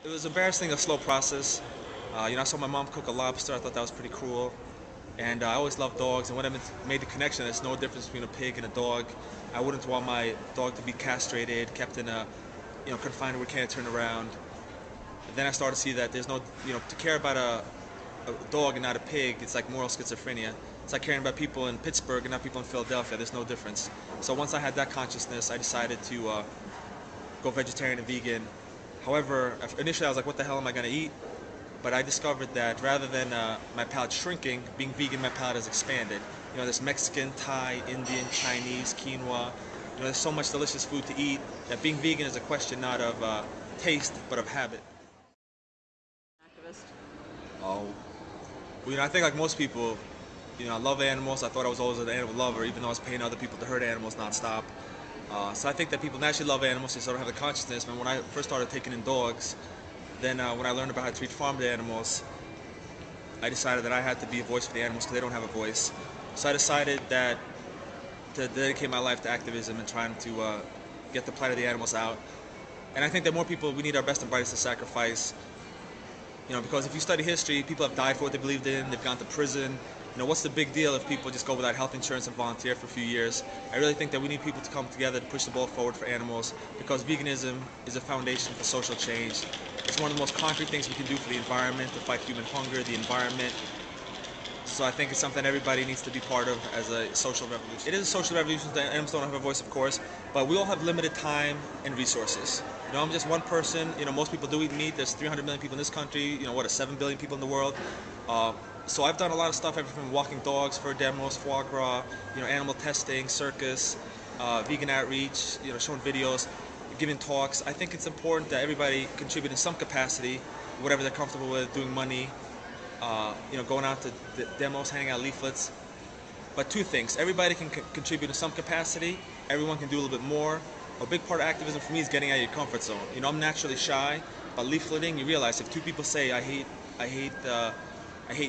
It was embarrassing, a slow process. I saw my mom cook a lobster. I thought that was pretty cool. And I always loved dogs. And when I made the connection, there's no difference between a pig and a dog. I wouldn't want my dog to be castrated, kept in a, confined where we can't turn around. And then I started to see that there's no, to care about a dog and not a pig, it's like moral schizophrenia. It's like caring about people in Pittsburgh and not people in Philadelphia. There's no difference. So once I had that consciousness, I decided to go vegetarian and vegan. However, initially I was like, what the hell am I going to eat? But I discovered that rather than my palate shrinking, being vegan, my palate has expanded. There's Mexican, Thai, Indian, Chinese, quinoa. There's so much delicious food to eat that being vegan is a question not of taste, but of habit. Activist. Oh, well, I think like most people, I love animals. I thought I was always an animal lover, even though I was paying other people to hurt animals nonstop. So I think that people naturally love animals, they sort of have the consciousness. But when I first started taking in dogs, then when I learned about how to treat farmed animals, I decided that I had to be a voice for the animals because they don't have a voice. So I decided that to dedicate my life to activism and trying to get the plight of the animals out. And I think that more people, we need our best and brightest to sacrifice. Because if you study history, people have died for what they believed in, they've gone to prison. What's the big deal if people just go without health insurance and volunteer for a few years? I really think that we need people to come together to push the ball forward for animals, because veganism is a foundation for social change. It's one of the most concrete things we can do for the environment, to fight human hunger, the environment. So I think it's something everybody needs to be part of as a social revolution. It is a social revolution. The animals don't have a voice, of course, but we all have limited time and resources. I'm just one person. Most people do eat meat. There's 300 million people in this country. 7 billion people in the world. So I've done a lot of stuff, everything from walking dogs, fur demos, foie gras, animal testing, circus, vegan outreach, showing videos, giving talks. I think it's important that everybody contribute in some capacity, whatever they're comfortable with, doing money, going out to demos, handing out leaflets. But two things: everybody can contribute in some capacity. Everyone can do a little bit more. A big part of activism for me is getting out of your comfort zone. I'm naturally shy, but leafleting, you realize if two people say, I hate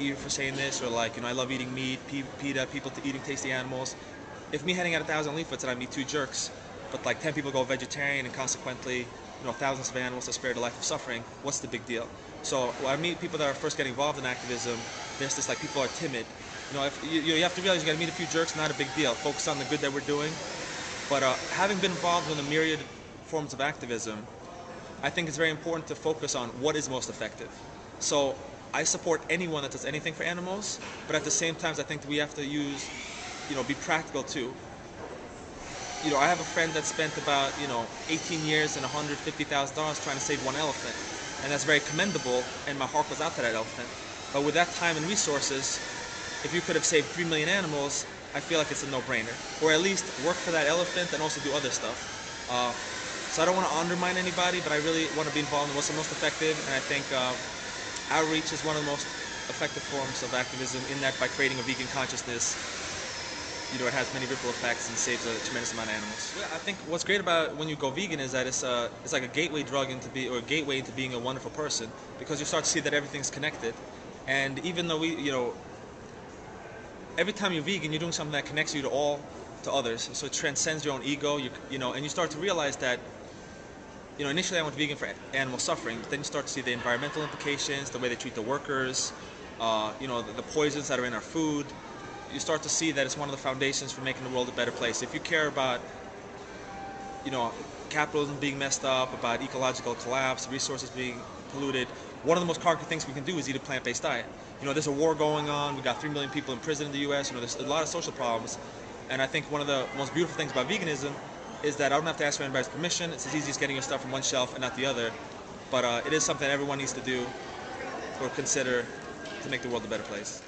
you for saying this, or I love eating meat, PETA, people to eating tasty animals. If me handing out 1,000 leaflets and I meet two jerks, but 10 people go vegetarian and consequently, thousands of animals are spared a life of suffering, what's the big deal? So when I meet people that are first getting involved in activism, there's this people are timid. If you have to realize you got to meet a few jerks, not a big deal. Focus on the good that we're doing. But having been involved in a myriad forms of activism, I think it's very important to focus on what is most effective. So I support anyone that does anything for animals, but at the same time, I think we have to use, be practical too. I have a friend that spent about, 18 years and $150,000 trying to save one elephant, and that's very commendable, and my heart goes out to that elephant. But with that time and resources, if you could have saved 3 million animals, I feel like it's a no-brainer. Or at least work for that elephant and also do other stuff. So I don't want to undermine anybody, but I really want to be involved in what's the most effective, and I think outreach is one of the most effective forms of activism, in that by creating a vegan consciousness, it has many ripple effects and saves a tremendous amount of animals. I think what's great about when you go vegan is that it's like a gateway drug or a gateway into being a wonderful person, because you start to see that everything's connected. And even though every time you're vegan, you're doing something that connects you to others. So it transcends your own ego, and you start to realize that, initially I went vegan for animal suffering, but then you start to see the environmental implications, the way they treat the workers, the poisons that are in our food. You start to see that it's one of the foundations for making the world a better place. If you care about, capitalism being messed up, about ecological collapse, resources being polluted, one of the most concrete things we can do is eat a plant-based diet. There's a war going on. We've got 3 million people in prison in the U.S. There's a lot of social problems. And I think one of the most beautiful things about veganism is that I don't have to ask for anybody's permission. It's as easy as getting your stuff from one shelf and not the other. But it is something everyone needs to do or consider to make the world a better place.